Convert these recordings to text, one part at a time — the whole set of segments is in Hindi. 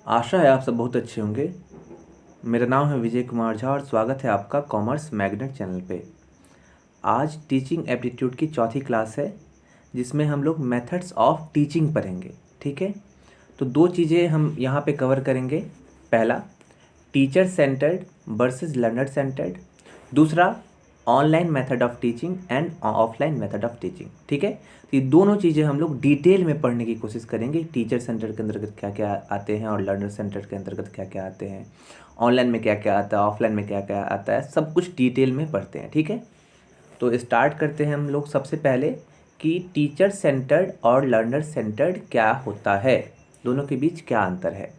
आशा है आप सब बहुत अच्छे होंगे। मेरा नाम है विजय कुमार झा और स्वागत है आपका कॉमर्स मैग्नेट चैनल पे। आज टीचिंग एप्टीट्यूड की चौथी क्लास है जिसमें हम लोग मेथड्स ऑफ टीचिंग पढ़ेंगे। ठीक है, तो दो चीज़ें हम यहाँ पे कवर करेंगे। पहला, teacher centred versus learner centred. दूसरा, online method of teaching and offline method of teaching. ठीक है, तो ये दोनों चीज़ें हम लोग डिटेल में पढ़ने की कोशिश करेंगे। टीचर सेंटर के अंतर्गत क्या क्या आते हैं और लर्नर सेंटर के अंतर्गत क्या क्या आते हैं, ऑनलाइन में क्या क्या आता है, ऑफलाइन में क्या क्या आता है, सब कुछ डिटेल में पढ़ते हैं। ठीक है, तो स्टार्ट करते हैं हम लोग सबसे पहले कि टीचर सेंटर्ड और लर्नर सेंटर्ड क्या होता है, दोनों के बीच क्या अंतर है।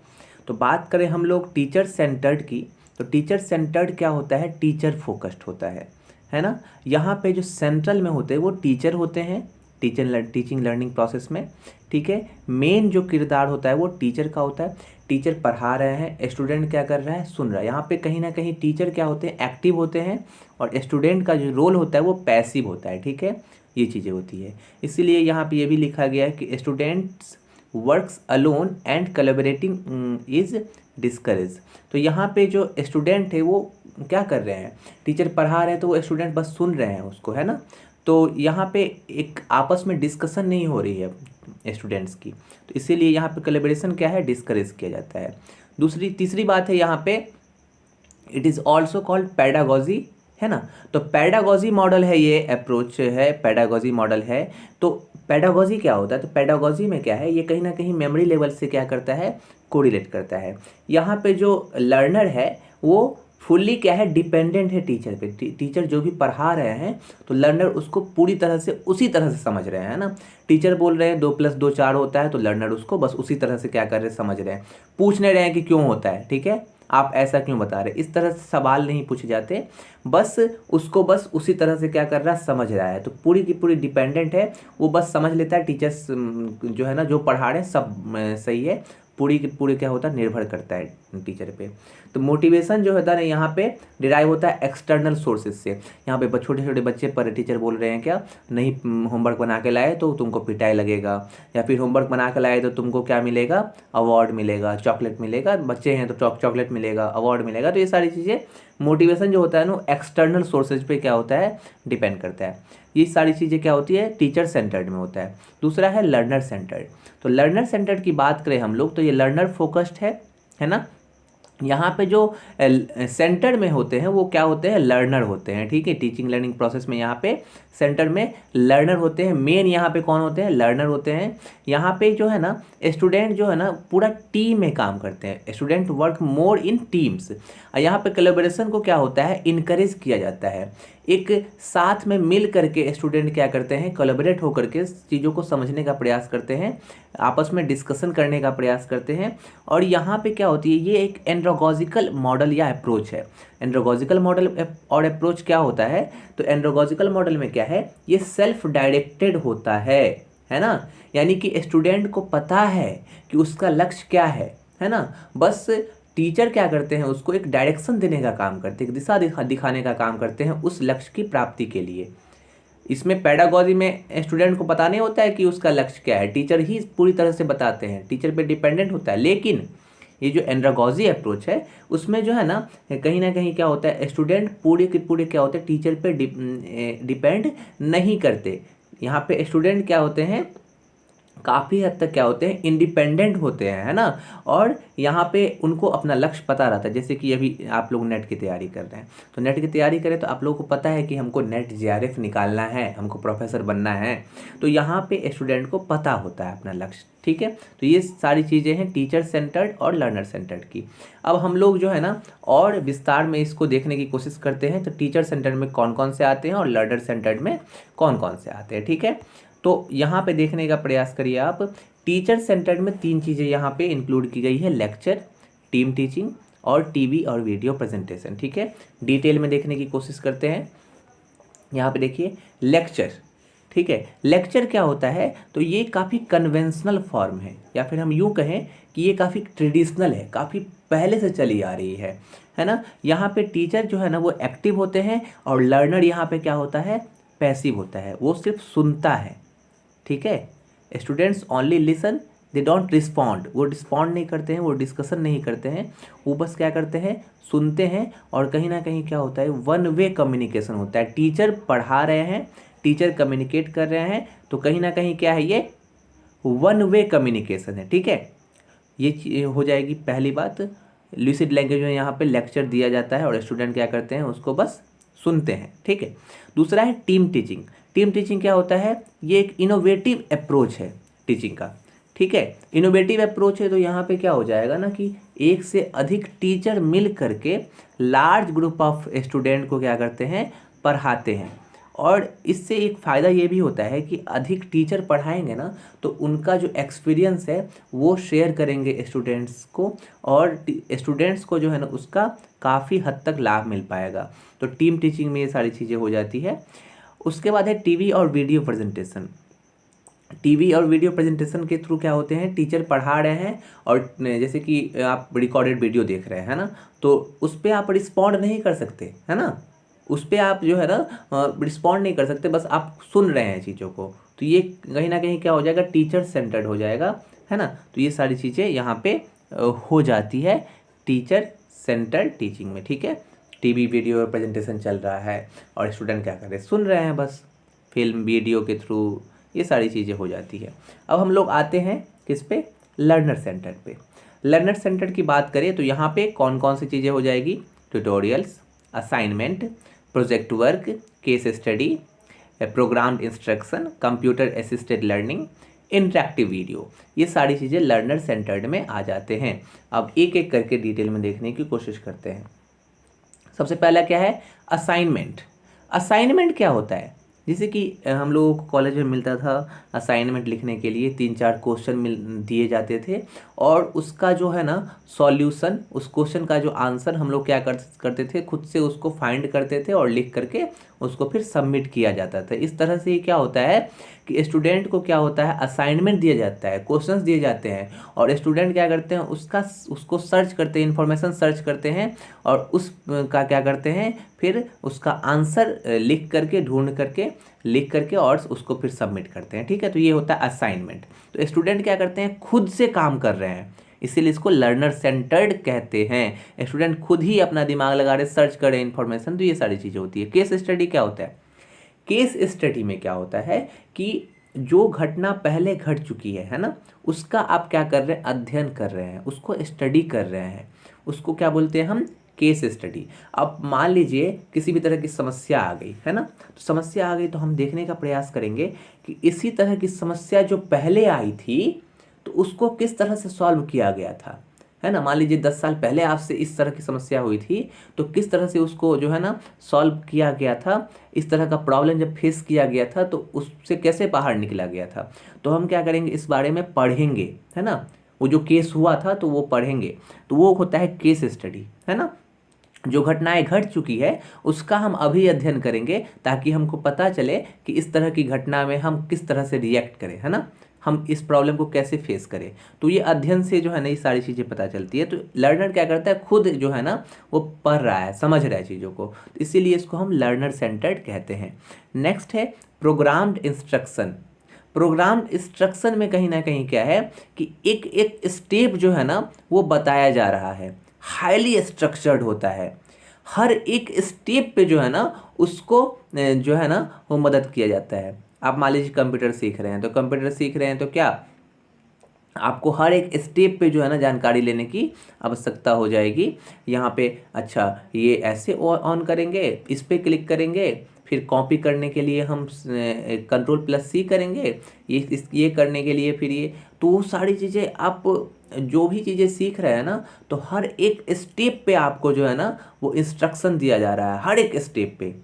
तो बात करें हम लोग टीचर सेंटर्ड की, तो टीचर सेंटर्ड क्या होता है, टीचर फोकस्ड होता है ना। यहाँ पे जो सेंट्रल में होते हैं वो टीचर होते हैं, टीचिंग लर्निंग प्रोसेस में। ठीक है, मेन जो किरदार होता है वो टीचर का होता है। टीचर पढ़ा रहे हैं, स्टूडेंट क्या कर रहा है, सुन रहा है। यहाँ पे कहीं ना कहीं टीचर क्या होते हैं, एक्टिव होते हैं, और स्टूडेंट का जो रोल होता है वो पैसिव होता है। ठीक है, ये चीज़ें होती है। इसीलिए यहाँ पे ये भी लिखा गया है कि students works alone and collaborating is discourage. तो यहाँ पे जो स्टूडेंट है वो क्या कर रहे हैं, टीचर पढ़ा रहे हैं तो वो स्टूडेंट बस सुन रहे हैं उसको, है ना। तो यहाँ पे एक आपस में डिस्कशन नहीं हो रही है स्टूडेंट्स की, तो इसीलिए यहाँ पे कोलैबोरेशन क्या है, डिस्करेज किया जाता है। तीसरी बात है यहाँ पे, it is also called pedagogy, है ना। तो पैडागॉजी मॉडल है, ये अप्रोच है, पैडागॉजी मॉडल है। तो पैडागॉजी क्या होता है, तो पैडागॉजी में क्या है, ये कहीं ना कहीं मेमोरी लेवल से क्या करता है, कोरिलेट करता है। यहाँ पे जो लर्नर है वो फुल्ली क्या है, डिपेंडेंट है टीचर पे। टीचर जो भी पढ़ा रहे हैं तो लर्नर उसको पूरी तरह से उसी तरह से समझ रहे हैं ना। टीचर बोल रहे हैं 2+2 4 होता है, तो लर्नर उसको बस उसी तरह से क्या कर रहे हैं, समझ रहे हैं। पूछ नहीं रहे हैं कि क्यों होता है, ठीक है, आप ऐसा क्यों बता रहे, इस तरह से सवाल नहीं पूछे जाते, बस उसको बस उसी तरह से क्या कर रहा है, समझ रहा है। तो पूरी की पूरी डिपेंडेंट है, वो बस समझ लेता है। टीचर्स जो है ना, जो पढ़ा रहे हैं सब सही है, पूरी की पूरी क्या होता है, निर्भर करता है टीचर पे। तो मोटिवेशन जो होता है ना, यहाँ पे डिराइव होता है एक्सटर्नल सोर्सेज से। यहाँ पे छोटे छोटे बच्चे पर टीचर बोल रहे हैं क्या, नहीं होमवर्क बना के लाए तो तुमको पिटाई लगेगा, या फिर होमवर्क बना के लाए तो तुमको क्या मिलेगा, अवार्ड मिलेगा, चॉकलेट मिलेगा, बच्चे हैं तो चॉकलेट मिलेगा, अवार्ड मिलेगा। तो ये सारी चीज़ें मोटिवेशन जो होता है ना, एक्सटर्नल सोर्सेज पे क्या होता है, डिपेंड करता है। ये सारी चीज़ें क्या होती है, टीचर सेंटर्ड में होता है। दूसरा है लर्नर सेंटर्ड। तो लर्नर सेंटर्ड की बात करें हम लोग तो ये लर्नर फोकस्ड है ना। यहाँ पे जो सेंटर में होते हैं वो क्या होते हैं, लर्नर होते हैं। ठीक है, टीचिंग लर्निंग प्रोसेस में यहाँ पे सेंटर में लर्नर होते हैं। मेन यहाँ पे कौन होते हैं, लर्नर होते हैं। यहाँ पे जो है ना, स्टूडेंट जो है ना पूरा टीम में काम करते हैं, स्टूडेंट वर्क मोर इन टीम्स। यहाँ पे कोलैबोरेशन को क्या होता है, इनकरेज किया जाता है। एक साथ में मिल करके स्टूडेंट क्या करते हैं, कोलैबोरेट होकर के चीज़ों को समझने का प्रयास करते हैं, आपस में डिस्कशन करने का प्रयास करते हैं। और यहाँ पे क्या होती है, ये एक एंड्रोगॉजिकल मॉडल या अप्रोच है। एंड्रोगॉजिकल मॉडल और अप्रोच क्या होता है, तो एंड्रोगॉजिकल मॉडल में क्या है, ये सेल्फ डायरेक्टेड होता है ना। यानी कि स्टूडेंट को पता है कि उसका लक्ष्य क्या है ना। बस टीचर क्या करते हैं, उसको एक डायरेक्शन देने का काम करते हैं, एक दिशा दिखाने का काम करते हैं उस लक्ष्य की प्राप्ति के लिए। इसमें पैडागॉजी में स्टूडेंट को पता नहीं होता है कि उसका लक्ष्य क्या है, टीचर ही पूरी तरह से बताते हैं, टीचर पे डिपेंडेंट होता है। लेकिन ये जो एंड्रोगॉजी अप्रोच है उसमें जो है ना, कहीं ना कहीं क्या होता है, स्टूडेंट पूरे के पूरे क्या होते हैं, टीचर पे डिपेंड नहीं करते। यहाँ पे स्टूडेंट क्या होते हैं, काफ़ी हद तक क्या होते हैं, इंडिपेंडेंट होते हैं, है ना। और यहाँ पे उनको अपना लक्ष्य पता रहता है। जैसे कि अभी आप लोग नेट की तैयारी कर रहे हैं, तो नेट की तैयारी करें तो आप लोगों को पता है कि हमको नेट जेआरएफ निकालना है, हमको प्रोफेसर बनना है। तो यहाँ पे स्टूडेंट को पता होता है अपना लक्ष्य। ठीक है, तो ये सारी चीज़ें हैं टीचर सेंटर्ड और लर्नर सेंटर्ड की। अब हम लोग जो है ना और विस्तार में इसको देखने की कोशिश करते हैं, तो टीचर सेंटर्ड में कौन कौन से आते हैं और लर्नर सेंटर्ड में कौन कौन से आते हैं। ठीक है, तो यहाँ पे देखने का प्रयास करिए आप। टीचर सेंटर्ड में 3 चीज़ें यहाँ पे इंक्लूड की गई है, लेक्चर, टीम टीचिंग और टीवी और वीडियो प्रेजेंटेशन। ठीक है, डिटेल में देखने की कोशिश करते हैं। यहाँ पे देखिए लेक्चर। ठीक है, लेक्चर क्या होता है, तो ये काफ़ी कन्वेंशनल फॉर्म है, या फिर हम यूँ कहें कि ये काफ़ी ट्रेडिशनल है, काफ़ी पहले से चली आ रही है ना। यहाँ पे टीचर जो है ना वो एक्टिव होते हैं, और लर्नर यहाँ पे क्या होता है, पैसिव होता है, वो सिर्फ सुनता है। ठीक है, students only listen they don't respond, वो रिस्पॉन्ड नहीं करते हैं, वो डिस्कशन नहीं करते हैं, वो बस क्या करते हैं, सुनते हैं। और कहीं ना कहीं क्या होता है, वन वे कम्युनिकेशन होता है। टीचर पढ़ा रहे हैं, टीचर कम्युनिकेट कर रहे हैं, तो कहीं ना कहीं क्या है, ये वन वे कम्युनिकेशन है। ठीक है, ये हो जाएगी पहली बात। लूसिड लैंग्वेज में यहाँ पे लेक्चर दिया जाता है और स्टूडेंट क्या करते हैं, उसको बस सुनते हैं। ठीक है, दूसरा है टीम टीचिंग। टीम टीचिंग क्या होता है, ये एक इनोवेटिव अप्रोच है टीचिंग का। ठीक है, इनोवेटिव अप्रोच है, तो यहाँ पे क्या हो जाएगा ना कि एक से अधिक टीचर मिल करके लार्ज ग्रुप ऑफ स्टूडेंट को क्या करते हैं, पढ़ाते हैं। और इससे एक फ़ायदा ये भी होता है कि अधिक टीचर पढ़ाएंगे ना, तो उनका जो एक्सपीरियंस है वो शेयर करेंगे स्टूडेंट्स को, और स्टूडेंट्स को जो है ना उसका काफ़ी हद तक लाभ मिल पाएगा। तो टीम टीचिंग में ये सारी चीज़ें हो जाती है। उसके बाद है टीवी और वीडियो प्रेजेंटेशन। टीवी और वीडियो प्रेजेंटेशन के थ्रू क्या होते हैं, टीचर पढ़ा रहे हैं और जैसे कि आप रिकॉर्डेड वीडियो देख रहे हैं ना, तो उस पर आप रिस्पॉन्ड नहीं कर सकते, है ना, उस पर आप जो है ना रिस्पॉन्ड नहीं कर सकते, बस आप सुन रहे हैं चीज़ों को। तो ये कहीं ना कहीं क्या हो जाएगा, टीचर सेंटर्ड हो जाएगा, है ना। तो ये सारी चीज़ें यहाँ पे हो जाती है टीचर सेंटर्ड टीचिंग में। ठीक है, टीवी वीडियो प्रेजेंटेशन चल रहा है और स्टूडेंट क्या कर रहे हैं, सुन रहे हैं बस, फिल्म वीडियो के थ्रू, ये सारी चीज़ें हो जाती है। अब हम लोग आते हैं किस पे, लर्नर सेंटर्ड पे। लर्नर सेंटर्ड की बात करें तो यहाँ पे कौन कौन सी चीज़ें हो जाएगी, tutorials, assignment, project work, case study, programmed instruction, computer assisted learning, interactive video, ये सारी चीज़ें लर्नर सेंटर्ड में आ जाते हैं। अब एक एक करके डिटेल में देखने की कोशिश करते हैं। सबसे पहला क्या है, असाइनमेंट। असाइनमेंट क्या होता है, जैसे कि हम लोगों को कॉलेज में मिलता था असाइनमेंट लिखने के लिए 3-4 क्वेश्चन दिए जाते थे, और उसका जो है ना सॉल्यूशन, उस क्वेश्चन का जो आंसर हम लोग क्या करते थे, खुद से उसको फाइंड करते थे और लिख करके उसको फिर सबमिट किया जाता था। इस तरह से क्या होता है कि स्टूडेंट को क्या होता है, असाइनमेंट दिया जाता है, क्वेश्चंस दिए जाते हैं, और स्टूडेंट क्या करते हैं, उसको सर्च करते हैं, इन्फॉर्मेशन सर्च करते हैं, और उसका क्या करते हैं, फिर उसका आंसर लिख करके, ढूंढ करके, लिख करके और उसको फिर सबमिट करते हैं। ठीक है, तो ये होता है असाइनमेंट। तो स्टूडेंट क्या करते हैं, खुद से काम कर रहे हैं, इसीलिए इसको लर्नर सेंटर्ड कहते हैं। स्टूडेंट खुद ही अपना दिमाग लगा रहे, सर्च करे इन्फॉर्मेशन, तो ये सारी चीज़ें होती है। केस स्टडी क्या होता है, केस स्टडी में क्या होता है कि जो घटना पहले घट चुकी है ना, उसका आप क्या कर रहे हैं, अध्ययन कर रहे हैं, उसको स्टडी कर रहे हैं, उसको क्या बोलते हैं हम, केस स्टडी। अब मान लीजिए किसी भी तरह की समस्या आ गई है ना, तो समस्या आ गई तो हम देखने का प्रयास करेंगे कि इसी तरह की समस्या जो पहले आई थी तो उसको किस तरह से सॉल्व किया गया था, है ना। मान लीजिए 10 साल पहले आपसे इस तरह की समस्या हुई थी, तो किस तरह से उसको जो है ना सॉल्व किया गया था, इस तरह का प्रॉब्लम जब फेस किया गया था तो उससे कैसे बाहर निकला गया था। तो हम क्या करेंगे, इस बारे में पढ़ेंगे, है ना, वो जो केस हुआ था तो वो पढ़ेंगे, तो वो होता है केस स्टडी, है ना। जो घटनाएं घट चुकी है उसका हम अभी अध्ययन करेंगे, ताकि हमको पता चले कि इस तरह की घटना में हम किस तरह से रिएक्ट करें, है ना, हम इस प्रॉब्लम को कैसे फेस करें। तो ये अध्ययन से जो है ना ये सारी चीज़ें पता चलती है। तो लर्नर क्या करता है, खुद जो है ना वो पढ़ रहा है, समझ रहा है चीज़ों को, तो इसीलिए इसको हम लर्नर सेंटर्ड कहते हैं। नेक्स्ट है प्रोग्राम्ड इंस्ट्रक्शन। प्रोग्राम्ड इंस्ट्रक्शन में कहीं ना कहीं क्या है कि एक एक स्टेप जो है ना वो बताया जा रहा है, हाईली स्ट्रक्चर्ड होता है, हर एक स्टेप पे जो है ना उसको जो है ना वो मदद किया जाता है। आप मान लीजिए कंप्यूटर सीख रहे हैं, तो कंप्यूटर सीख रहे हैं तो क्या आपको हर एक स्टेप पे जो है ना जानकारी लेने की आवश्यकता हो जाएगी। यहाँ पे अच्छा ये ऐसे ऑन करेंगे, इस पर क्लिक करेंगे, फिर कॉपी करने के लिए हम Ctrl+C करेंगे, ये करने के लिए फिर ये, तो वो सारी चीज़ें आप जो भी चीज़ें सीख रहे हैं ना, तो हर एक स्टेप पे आपको जो है ना वो इंस्ट्रक्शन दिया जा रहा है, हर एक स्टेप पे,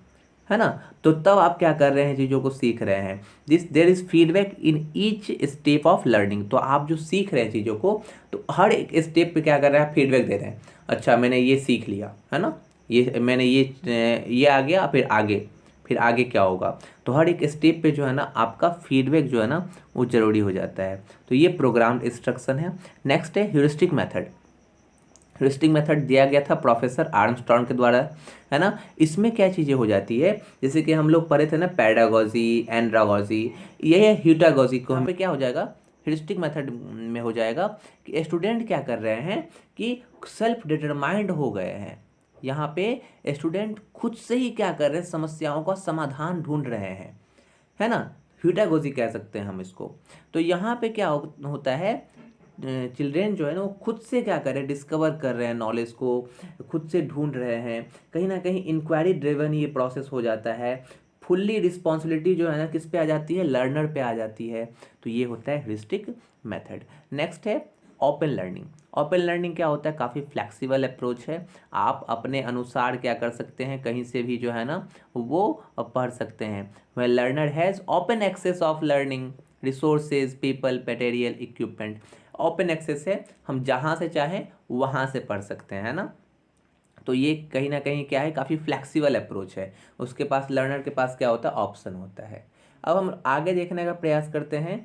है ना। तो तब आप क्या कर रहे हैं, चीज़ों को सीख रहे हैं। There is feedback in each step of learning. तो आप जो सीख रहे हैं चीज़ों को, तो हर एक स्टेप पे क्या कर रहे हैं, फीडबैक दे रहे हैं। अच्छा मैंने ये सीख लिया, है ना, ये मैंने ये आ गया, फिर आगे क्या होगा। तो हर एक स्टेप पे जो है ना आपका फीडबैक जो है ना वो ज़रूरी हो जाता है। तो ये प्रोग्राम्ड इंस्ट्रक्शन है। नेक्स्ट है ह्यूरिस्टिक मेथड। ह्यूरिस्टिक मेथड दिया गया था प्रोफेसर आर्मस्ट्रॉन्ग के द्वारा, है ना। इसमें क्या चीज़ें हो जाती है, जैसे कि हम लोग पढ़े थे ना पेडागोजी, एंड्रागोजी, ये है ह्यूटागोजी को, हम पे क्या हो जाएगा, ह्यूरिस्टिक मेथड में हो जाएगा कि स्टूडेंट क्या कर रहे हैं कि सेल्फ डिटरमाइंड हो गए हैं। यहाँ पे स्टूडेंट खुद से ही क्या कर रहे हैं, समस्याओं का समाधान ढूंढ रहे हैं, है ना। ह्यूटागोजी कह सकते हैं हम इसको। तो यहाँ पे क्या होता है, चिल्ड्रेन जो है ना वो खुद से क्या कर रहे हैं, डिस्कवर कर रहे हैं नॉलेज को, खुद से ढूंढ रहे हैं। कहीं ना कहीं इंक्वायरी ड्रिवन ये प्रोसेस हो जाता है। फुल्ली रिस्पॉन्सिबिलिटी जो है ना किस पे आ जाती है, लर्नर पे आ जाती है। तो ये होता है ह्यूरिस्टिक मेथड। नेक्स्ट है ओपन लर्निंग। ओपन लर्निंग क्या होता है, काफ़ी फ्लेक्सिबल अप्रोच है। आप अपने अनुसार क्या कर सकते हैं, कहीं से भी जो है ना वो पढ़ सकते हैं। वह learner has open access of learning resources, people, material, equipment. Open access है, हम जहाँ से चाहें वहाँ से पढ़ सकते हैं, है ना। तो ये कहीं ना कहीं क्या है, काफ़ी फ्लेक्सिबल अप्रोच है। उसके पास, लर्नर के पास क्या होता है, ऑप्शन होता है। अब हम आगे देखने का प्रयास करते हैं।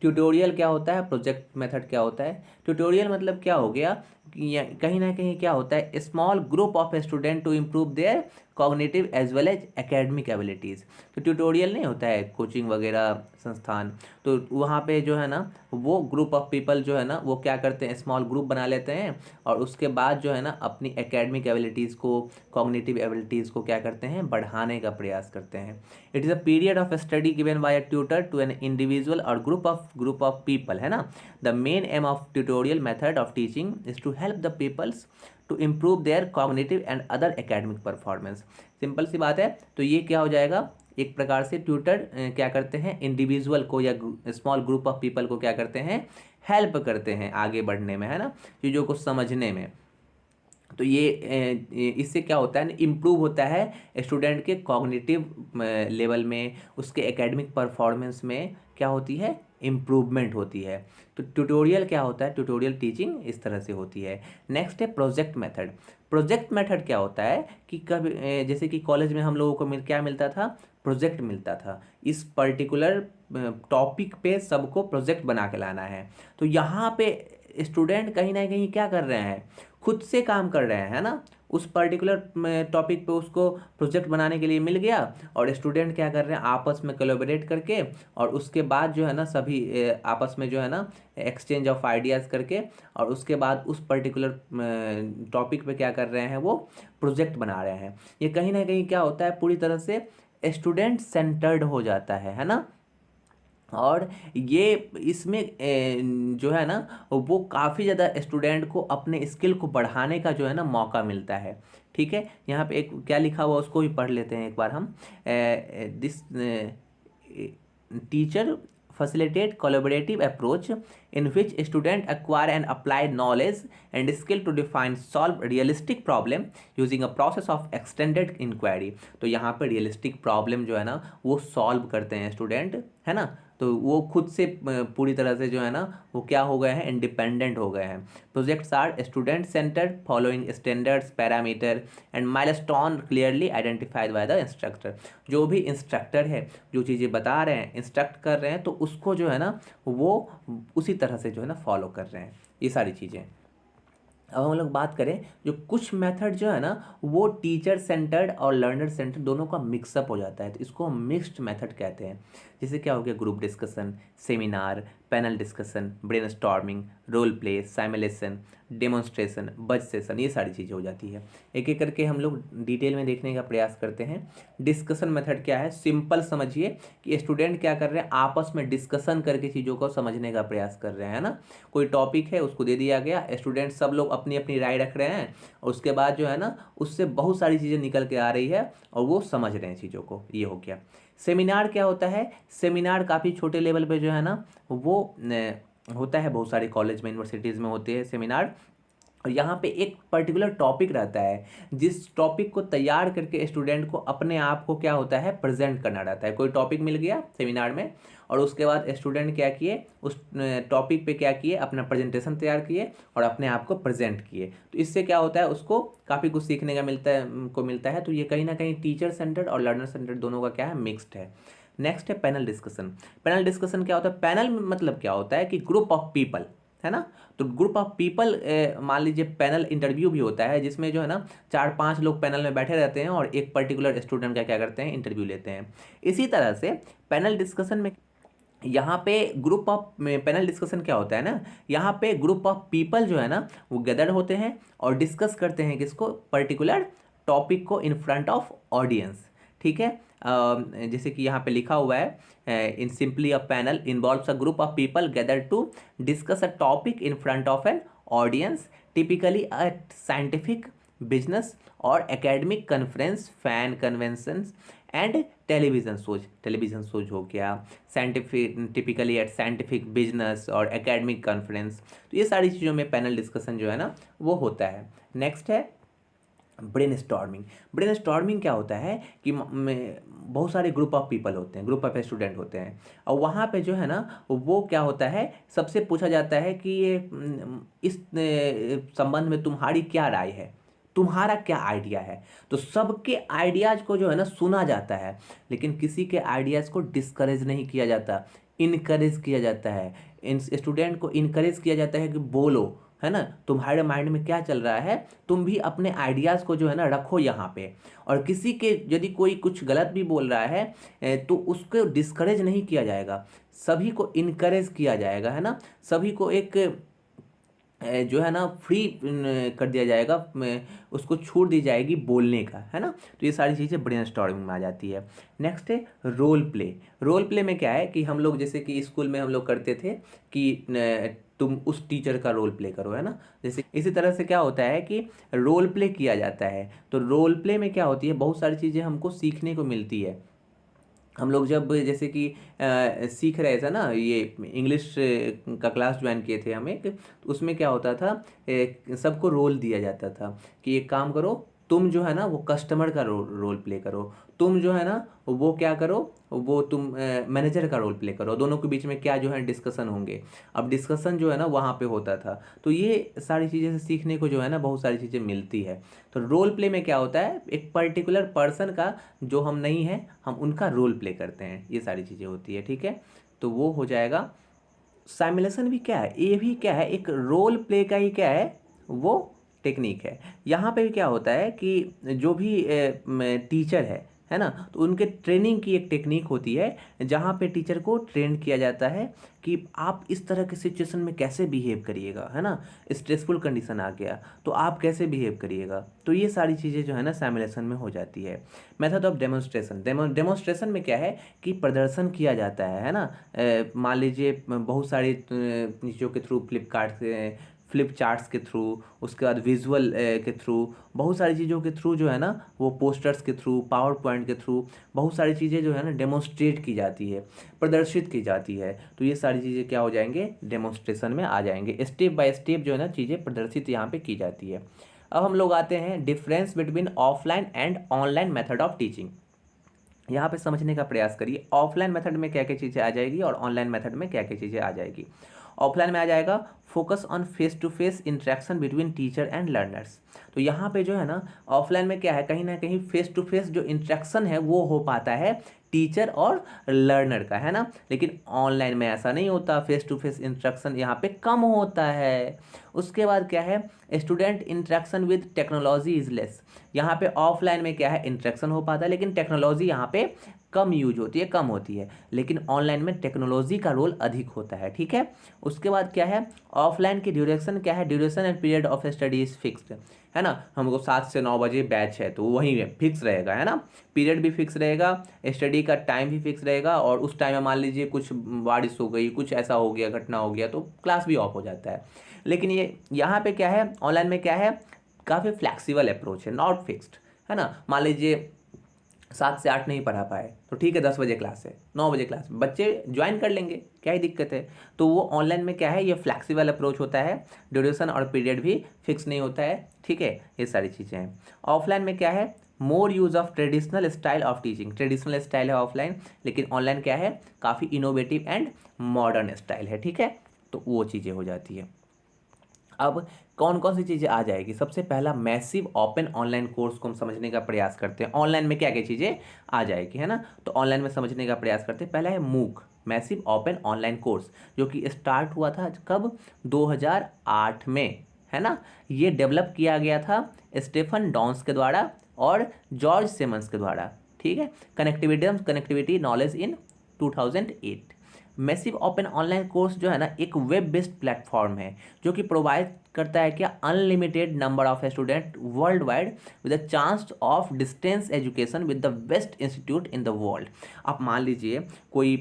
ट्यूटोरियल क्या होता है, प्रोजेक्ट मेथड क्या होता है। ट्यूटोरियल मतलब क्या हो गया कि कहीं ना कहीं क्या होता है, small group of student to improve their cognitive as well as academic abilities. तो ट्यूटोरियल नहीं होता है कोचिंग वगैरह संस्थान, तो वहाँ पे जो है ना वो ग्रुप ऑफ पीपल जो है ना वो क्या करते हैं, स्मॉल ग्रुप बना लेते हैं और उसके बाद जो है ना अपनी एकेडमिक एबिलिटीज़ को, कॉग्निटिव एबिलिटीज़ को क्या करते हैं, बढ़ाने का प्रयास करते हैं। It is a period of study given by a tutor to an individual और ग्रुप ऑफ पीपल, है ना। The main aim of tutorial method of teaching is to help the peoples to improve their cognitive and other academic performance. Simple सी बात है। तो ये क्या हो जाएगा, एक प्रकार से ट्यूटर क्या करते हैं, इंडिविजुअल को या स्मॉल ग्रुप ऑफ पीपल को क्या करते हैं, हेल्प करते हैं आगे बढ़ने में, है ना, चीज़ों को समझने में। तो ये इससे क्या होता है, इम्प्रूव होता है स्टूडेंट के कॉग्निटिव लेवल में, उसके एकेडमिक परफॉर्मेंस में क्या होती है, इम्प्रूवमेंट होती है। तो ट्यूटोरियल क्या होता है, ट्यूटोरियल टीचिंग इस तरह से होती है। नेक्स्ट है प्रोजेक्ट मेथड। प्रोजेक्ट मेथड क्या होता है कि कभी जैसे कि कॉलेज में हम लोगों को क्या मिलता था, प्रोजेक्ट मिलता था। इस पर्टिकुलर टॉपिक पे सबको प्रोजेक्ट बना के लाना है। तो यहाँ पे स्टूडेंट कहीं ना कहीं क्या कर रहे हैं, खुद से काम कर रहे हैं, है ना। उस पर्टिकुलर टॉपिक पे उसको प्रोजेक्ट बनाने के लिए मिल गया और स्टूडेंट क्या कर रहे हैं, आपस में कोलैबोरेट करके और उसके बाद जो है ना सभी आपस में जो है ना एक्सचेंज ऑफ आइडियाज़ करके और उसके बाद उस पर्टिकुलर टॉपिक पे क्या कर रहे हैं, वो प्रोजेक्ट बना रहे हैं। ये कहीं ना कहीं क्या होता है, पूरी तरह से स्टूडेंट सेंटर्ड हो जाता है ना। और ये इसमें जो है ना वो काफ़ी ज़्यादा स्टूडेंट को अपने स्किल को बढ़ाने का जो है ना मौका मिलता है। ठीक है, यहाँ पे एक क्या लिखा हुआ उसको भी पढ़ लेते हैं एक बार हम। This teacher facilitate collaborative approach in which student acquire and apply knowledge and skill to define solve realistic problem using a process of extended inquiry। तो यहाँ पे realistic problem जो है ना वो solve करते हैं स्टूडेंट, है ना। तो वो खुद से पूरी तरह से जो है ना वो क्या हो गए हैं, इंडिपेंडेंट हो गए हैं। Projects are student centred following standards, parameter and milestone clearly identified by the instructor. जो भी इंस्ट्रक्टर है जो चीज़ें बता रहे हैं, इंस्ट्रक्ट कर रहे हैं, तो उसको जो है ना वो उसी तरह से जो है ना फॉलो कर रहे हैं, ये सारी चीज़ें। अब हम लोग बात करें, जो कुछ मेथड जो है ना वो टीचर सेंटर्ड और लर्नर सेंटर्ड दोनों का मिक्सअप हो जाता है, तो इसको हम मिक्स्ड मेथड कहते हैं। जैसे क्या हो गया, group discussion, seminar, panel discussion, brainstorming, role play, simulation, demonstration, buzz session, ये सारी चीज़ें हो जाती है। एक एक करके हम लोग डिटेल में देखने का प्रयास करते हैं। डिस्कशन मेथड क्या है, सिंपल समझिए कि स्टूडेंट क्या कर रहे हैं, आपस में डिस्कशन करके चीज़ों को समझने का प्रयास कर रहे हैं ना। कोई टॉपिक है उसको दे दिया गया, स्टूडेंट सब लोग अपनी अपनी राय रख रहे हैं और उसके बाद जो है ना उससे बहुत सारी चीज़ें निकल के आ रही है और वो समझ रहे हैं चीज़ों को, ये हो गया। सेमिनार क्या होता है, सेमिनार काफ़ी छोटे लेवल पे जो है ना वो होता है, बहुत सारे कॉलेज में, यूनिवर्सिटीज़ में होते हैं सेमिनार। और यहाँ पे एक पर्टिकुलर टॉपिक रहता है, जिस टॉपिक को तैयार करके स्टूडेंट को अपने आप को क्या होता है, प्रेजेंट करना रहता है। कोई टॉपिक मिल गया सेमिनार में और उसके बाद स्टूडेंट क्या किए, उस टॉपिक पे क्या किए, अपना प्रेजेंटेशन तैयार किए और अपने आप को प्रेजेंट किए। तो इससे क्या होता है, उसको काफ़ी कुछ सीखने का मिलता है। तो ये कहीं ना कहीं टीचर सेंटर्ड और लर्नर सेंटर्ड दोनों का क्या है, मिक्स्ड है। नेक्स्ट है पैनल डिस्कशन। पैनल डिस्कशन क्या होता है, पैनल मतलब क्या होता है कि ग्रुप ऑफ पीपल, है ना। तो ग्रुप ऑफ पीपल, मान लीजिए पैनल इंटरव्यू भी होता है जिसमें जो है ना 4-5 लोग पैनल में बैठे रहते हैं और एक पर्टिकुलर स्टूडेंट का क्या करते हैं, इंटरव्यू लेते हैं। इसी तरह से पैनल डिस्कशन में यहाँ पे ग्रुप ऑफ पैनल डिस्कशन क्या होता है ना, यहाँ पे ग्रुप ऑफ पीपल जो है ना वो गैदर होते हैं और डिस्कस करते हैं किसको, पर्टिकुलर टॉपिक को इन फ्रंट ऑफ ऑडियंस। ठीक है, जैसे कि यहाँ पे लिखा हुआ है, in simply a panel involves a group of people gather to discuss a topic in front of an audience, typically a scientific, business और academic conference, fan conventions and television shows हो गया, scientific, typically at scientific, business और एकेडमिक कॉन्फ्रेंस। तो ये सारी चीज़ों में पैनल डिस्कशन जो है ना वो होता है। नेक्स्ट है ब्रेनस्टॉर्मिंग। ब्रेनस्टॉर्मिंग क्या होता है कि बहुत सारे ग्रुप ऑफ पीपल होते हैं, ग्रुप ऑफ स्टूडेंट होते हैं, और वहाँ पे जो है ना वो क्या होता है, सबसे पूछा जाता है कि ये इस संबंध में तुम्हारी क्या राय है, तुम्हारा क्या आइडिया है। तो सबके आइडियाज़ को जो है ना सुना जाता है, लेकिन किसी के आइडियाज़ को डिस्करेज नहीं किया जाता, इनकरेज किया जाता है। इन स्टूडेंट को इनकरेज किया जाता है कि बोलो, है ना, तुम्हारे माइंड में क्या चल रहा है, तुम भी अपने आइडियाज़ को जो है ना रखो यहाँ पे। और किसी के यदि कोई कुछ गलत भी बोल रहा है तो उसको डिस्करेज नहीं किया जाएगा, सभी को इनकरेज किया जाएगा, है ना, सभी को एक जो है ना फ्री कर दिया जाएगा, उसको छूट दी जाएगी बोलने का, है ना। तो ये सारी चीज़ें ब्रेनस्टॉर्मिंग में आ जाती है। नेक्स्ट है रोल प्ले। रोल प्ले में क्या है कि हम लोग जैसे कि स्कूल में हम लोग करते थे कि तुम उस टीचर का रोल प्ले करो, है ना, जैसे इसी तरह से क्या होता है कि रोल प्ले किया जाता है। तो रोल प्ले में क्या होती है, बहुत सारी चीज़ें हमको सीखने को मिलती है। हम लोग जब जैसे कि सीख रहे थे ना, ये इंग्लिश का क्लास ज्वाइन किए थे हम एक, तो उसमें क्या होता था, सबको रोल दिया जाता था कि एक काम करो, तुम जो है ना वो कस्टमर का रोल प्ले करो, तुम जो है ना वो क्या करो, वो तुम मैनेजर का रोल प्ले करो, दोनों के बीच में क्या जो है डिस्कशन होंगे। अब डिस्कशन जो है ना वहाँ पे होता था। तो ये सारी चीज़ें से सीखने को जो है ना बहुत सारी चीज़ें मिलती है। तो रोल प्ले में क्या होता है, एक पर्टिकुलर पर्सन का जो हम नहीं हैं हम उनका रोल प्ले करते हैं, ये सारी चीज़ें होती है। ठीक है, तो वो हो जाएगा। साइमुलेशन भी क्या है, ये भी क्या है, एक रोल प्ले का ही क्या है, वो टेक्निक है। यहाँ पे भी क्या होता है कि जो भी टीचर है ना, तो उनके ट्रेनिंग की एक टेक्निक होती है जहाँ पे टीचर को ट्रेन किया जाता है कि आप इस तरह के सिचुएशन में कैसे बिहेव करिएगा, है ना, स्ट्रेसफुल कंडीशन आ गया तो आप कैसे बिहेव करिएगा। तो ये सारी चीज़ें जो है ना सिमुलेशन में हो जाती है। Method of demonstration. डेमोन्स्ट्रेशन में क्या है कि प्रदर्शन किया जाता है ना, मान लीजिए बहुत सारी चीज़ों के थ्रू, फ्लिप चार्ट्स के थ्रू, उसके बाद विजुअल के थ्रू, बहुत सारी चीज़ों के थ्रू जो है ना वो पोस्टर्स के थ्रू, पावर पॉइंट के थ्रू बहुत सारी चीज़ें जो है ना डेमोन्स्ट्रेट की जाती है, प्रदर्शित की जाती है। तो ये सारी चीज़ें क्या हो जाएंगे, डेमोन्स्ट्रेशन में आ जाएंगे। स्टेप बाय स्टेप जो है ना चीज़ें प्रदर्शित यहाँ पे की जाती है। अब हम लोग आते हैं difference between offline and online method of teaching. यहाँ पे समझने का प्रयास करिए, ऑफलाइन मेथड में क्या क्या चीज़ें आ जाएगी और ऑनलाइन मेथड में क्या क्या चीज़ें आ जाएगी। ऑफलाइन में आ जाएगा focus on face to face interaction between teacher and learners. तो यहाँ पे जो है ना ऑफलाइन में क्या है, कहीं ना कहीं फेस टू फेस जो इंटरेक्शन है वो हो पाता है टीचर और लर्नर का, है ना, लेकिन ऑनलाइन में ऐसा नहीं होता, फेस टू फेस इंटरेक्शन यहाँ पे कम होता है। उसके बाद क्या है, student interaction with technology is less. यहाँ पे ऑफलाइन में क्या है, इंटरेक्शन हो पाता है लेकिन टेक्नोलॉजी यहाँ पे कम यूज होती है, कम होती है, लेकिन ऑनलाइन में टेक्नोलॉजी का रोल अधिक होता है। ठीक है, उसके बाद क्या है, ऑफलाइन की ड्यूरेशन क्या है, duration and period of study is fixed, है ना, हमको 7 से 9 बजे बैच है तो वहीं फिक्स रहेगा, है ना, पीरियड भी फिक्स रहेगा, स्टडी का टाइम भी फिक्स रहेगा, और उस टाइम में मान लीजिए कुछ बारिश हो गई, कुछ ऐसा हो गया, घटना हो गया तो क्लास भी ऑफ हो जाता है। लेकिन ये यहाँ पे क्या है, ऑनलाइन में क्या है, काफ़ी फ्लैक्सीबल अप्रोच है, नॉट फिक्स्ड, है ना, मान लीजिए 7 से 8 नहीं पढ़ा पाए तो ठीक है, 10 बजे क्लास है, 9 बजे क्लास, बच्चे ज्वाइन कर लेंगे, क्या ही दिक्कत है। तो वो ऑनलाइन में क्या है, ये फ्लैक्सीबल अप्रोच होता है, ड्यूरेशन और पीरियड भी फिक्स नहीं होता है। ठीक है, ये सारी चीज़ें हैं। ऑफलाइन में क्या है, more use of traditional style of teaching, traditional style है ऑफलाइन, लेकिन ऑनलाइन क्या है, काफ़ी इनोवेटिव एंड मॉडर्न स्टाइल है। ठीक है, तो वो चीज़ें हो जाती है। अब कौन कौन सी चीज़ें आ जाएगी, सबसे पहला मैसिव ओपन ऑनलाइन कोर्स को हम समझने का प्रयास करते हैं, ऑनलाइन में क्या क्या चीज़ें आ जाएगी, है ना, तो ऑनलाइन में समझने का प्रयास करते हैं। पहला है मूक, मैसिव ओपन ऑनलाइन कोर्स, जो कि स्टार्ट हुआ था कब, 2008 में, है ना, ये डेवलप किया गया था स्टेफन डॉन्स के द्वारा और जॉर्ज सिमंस के द्वारा। ठीक है, connectivity knowledge in 2008। Massive open online course जो है ना एक वेब बेस्ड प्लेटफॉर्म है जो कि प्रोवाइड करता है क्या unlimited number of student world wide with the chance of distance education with the best institute in the world. आप मान लीजिए कोई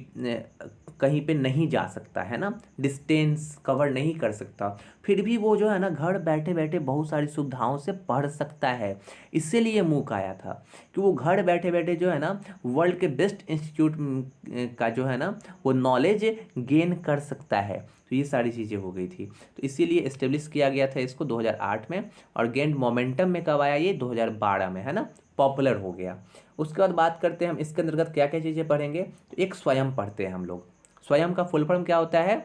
कहीं पे नहीं जा सकता है ना, डिस्टेंस कवर नहीं कर सकता, फिर भी वो जो है ना घर बैठे बैठे बहुत सारी सुविधाओं से पढ़ सकता है। इसीलिए मूक आया था कि वो घर बैठे बैठे जो है ना वर्ल्ड के बेस्ट इंस्टीट्यूट का जो है ना वो नॉलेज गेन कर सकता है। तो ये सारी चीज़ें हो गई थी, तो इसीलिए इस्टेब्लिश किया गया था इसको 2008 में, और गेंड मोमेंटम में कब आया ये 2012 में, है ना, पॉपुलर हो गया। उसके बाद बात करते हैं हम इसके अंतर्गत क्या क्या चीज़ें पढ़ेंगे। तो एक स्वयं पढ़ते हैं हम लोग। स्वयं का फुल फॉर्म क्या होता है?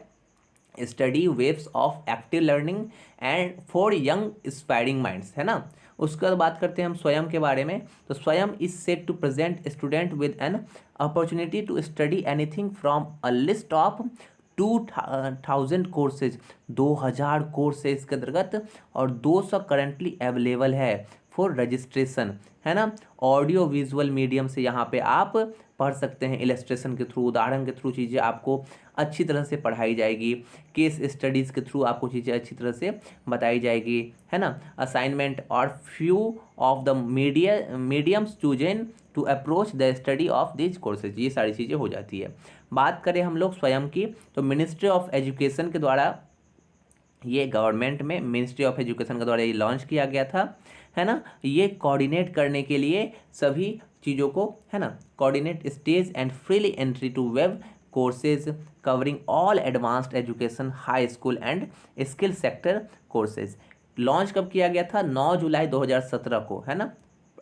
Study waves of active learning and for young inspiring minds, है ना। उसके बाद बात करते हैं हम स्वयं के बारे में। तो Swayam is set to present student with an opportunity to study anything from a list of 2000 courses, 2000 courses के अंतर्गत, और 200 करंटली अवेलेबल है फॉर रजिस्ट्रेशन, है ना। ऑडियो विजुअल मीडियम से यहाँ पे आप पढ़ सकते हैं, इलस्ट्रेशन के थ्रू, उदाहरण के थ्रू चीज़ें आपको अच्छी तरह से पढ़ाई जाएगी, केस स्टडीज़ के थ्रू आपको चीज़ें अच्छी तरह से बताई जाएगी, है ना। असाइनमेंट और few of the mediums chosen to approach the study of this courses, ये सारी चीज़ें हो जाती है। बात करें हम लोग स्वयं की, तो मिनिस्ट्री ऑफ एजुकेशन के द्वारा ये गवर्नमेंट में मिनिस्ट्री ऑफ एजुकेशन के द्वारा ये लॉन्च किया गया था, है ना। ये कोऑर्डिनेट करने के लिए सभी चीज़ों को, है ना, coordinate stage and freely entry to web courses covering all advanced education, high school and skill sector courses. Launch कब किया गया था? 9 जुलाई 2017 को, है ना।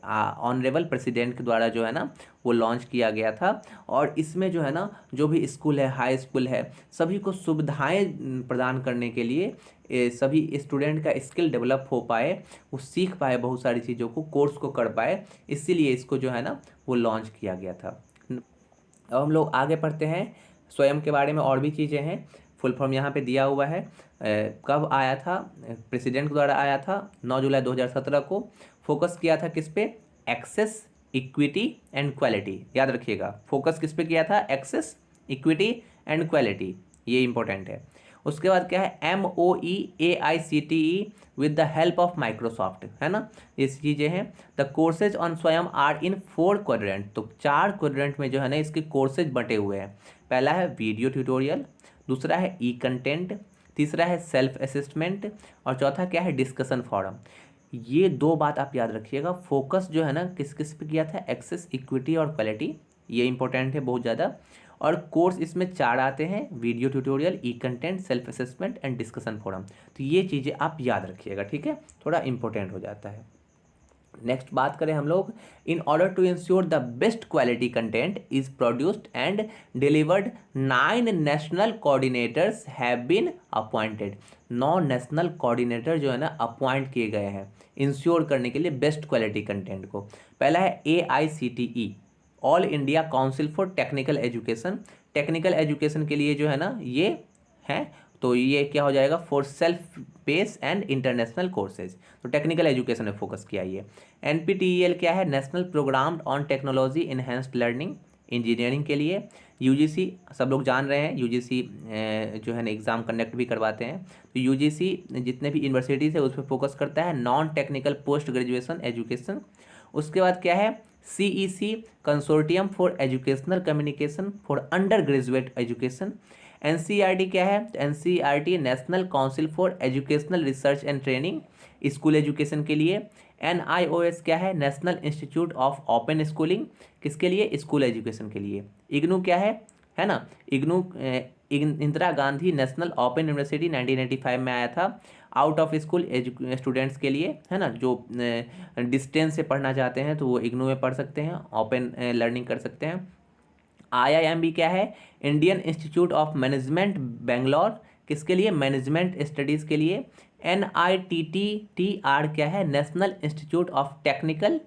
ऑनरेबल प्रेसिडेंट के द्वारा जो है ना वो लॉन्च किया गया था। और इसमें जो है ना जो भी स्कूल है, हाई स्कूल है, सभी को सुविधाएं प्रदान करने के लिए सभी स्टूडेंट का स्किल डेवलप हो पाए, वो सीख पाए बहुत सारी चीज़ों को, कोर्स को कर पाए, इसीलिए इसको जो है ना वो लॉन्च किया गया था। अब हम लोग आगे पढ़ते हैं स्वयं के बारे में, और भी चीज़ें हैं। फुल फॉर्म यहाँ पे दिया हुआ है। कब आया था? प्रेसिडेंट के द्वारा आया था 9 जुलाई 2017 को। फोकस किया था किस पे? Access, equity and quality. याद रखिएगा, फोकस किस पे किया था? एक्सेस, इक्विटी एंड क्वालिटी, ये इंपॉर्टेंट है। उसके बाद क्या है? MOE AICTE with the help of Microsoft, है ना, ये चीज़ें हैं। The courses on Swayam are in 4 quadrant, तो 4 क्वाड्रेंट में जो है ना इसके कोर्सेज बटे हुए हैं। पहला है वीडियो ट्यूटोरियल, दूसरा है ई कंटेंट, तीसरा है सेल्फ असेसमेंट, और चौथा क्या है? Discussion forum. ये 2 बात आप याद रखिएगा। फोकस जो है ना किस किस पे किया था? एक्सेस, इक्विटी और क्वालिटी, ये इंपॉर्टेंट है बहुत ज़्यादा। और कोर्स इसमें 4 आते हैं: video tutorial, E content, self assessment and discussion forum. तो ये चीज़ें आप याद रखिएगा, ठीक है, थोड़ा इंपॉर्टेंट हो जाता है। नेक्स्ट बात करें हम लोग, in order to ensure the best quality content is produced and delivered 9 national coordinators have been appointed. 9 national coordinator जो है ना अपॉइंट किए गए हैं इंश्योर करने के लिए बेस्ट क्वालिटी कंटेंट को। पहला है AICTE, all India council for technical education. Technical education के लिए जो है ना ये है, तो ये क्या हो जाएगा? For self pace and international courses, तो टेक्निकल एजुकेशन में फोकस किया ये। NPTEL क्या है? National programme on technology enhanced learning, engineering के लिए। UGC सब लोग जान रहे हैं, UGC जो है ना एग्ज़ाम कंडक्ट भी करवाते हैं, तो UGC जितने भी यूनिवर्सिटीज़ है उस पर फोकस करता है, non technical post graduation education. उसके बाद क्या है? CEC, consortium for educational communication for under graduate education. NCERT क्या है? NCERT national council for educational research and training, school education के लिए। NIOS क्या है? National institute of open schooling, किसके लिए? स्कूल एजुकेशन के लिए। IGNOU क्या है ना, IGNOU Indira Gandhi national open university 1985 में आया था, आउट ऑफ स्कूल स्टूडेंट्स के लिए, है ना, जो डिस्टेंस से पढ़ना चाहते हैं तो वो IGNOU में पढ़ सकते हैं, ओपन लर्निंग कर सकते हैं। IIMB क्या है? Indian institute of management Bangalore, किसके लिए? मैनेजमेंट स्टडीज़ के लिए। NITTR क्या है? National institute of technical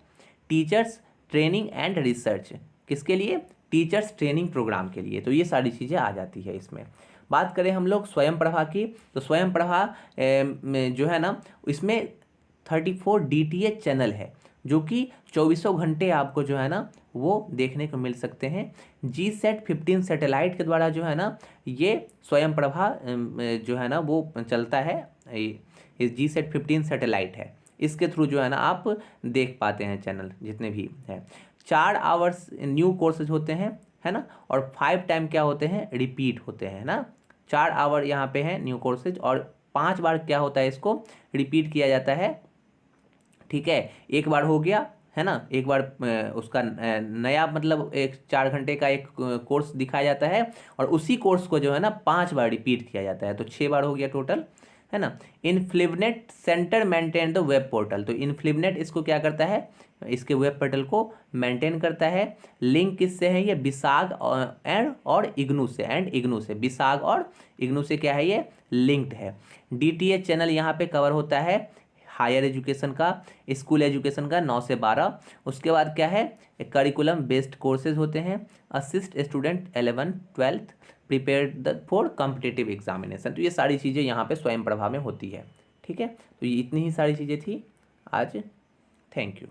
teachers training and research, किसके लिए? टीचर्स ट्रेनिंग प्रोग्राम के लिए। तो ये सारी चीज़ें आ जाती है इसमें। बात करें हम लोग स्वयं प्रभा की, तो स्वयं प्रभा जो है ना इसमें 34 DTH चैनल है, जो कि चौबीसों घंटे आपको जो है ना वो देखने को मिल सकते हैं। GSAT-15 सैटेलाइट के द्वारा जो है ना ये स्वयं प्रभा जो है ना वो चलता है। ये GSAT-15 सैटेलाइट है, इसके थ्रू जो है ना आप देख पाते हैं चैनल जितने भी हैं। 4 आवर्स न्यू कोर्सेज होते हैं, है ना, और 5 टाइम क्या होते हैं, रिपीट होते हैं ना। 4 आवर यहाँ पे हैं न्यू कोर्सेज और 5 बार क्या होता है, इसको रिपीट किया जाता है। ठीक है, एक बार हो गया है ना, एक बार उसका नया मतलब एक 4 घंटे का एक कोर्स दिखाया जाता है और उसी कोर्स को जो है ना 5 बार रिपीट किया जाता है, तो 6 बार हो गया टोटल, है ना। INFLIBNET centre maintain the web portal, तो इनफ्लिवनेट इसको क्या करता है, इसके वेब पोर्टल को मेंटेन करता है। लिंक किससे है, ये विसाग और इग्नू से, इग्नू से, विसाग और इग्नू से क्या है, ये लिंक्ड है। DTH चैनल यहाँ पे कवर होता है हायर एजुकेशन का, स्कूल एजुकेशन का 9 से 12। उसके बाद क्या है, करिकुलम बेस्ड कोर्सेज होते हैं। Assist student 11th-12th prepare for competitive examination, तो ये सारी चीज़ें यहाँ पे स्वयं प्रभा में होती है। ठीक है, तो ये इतनी ही सारी चीज़ें थी आज। Thank you.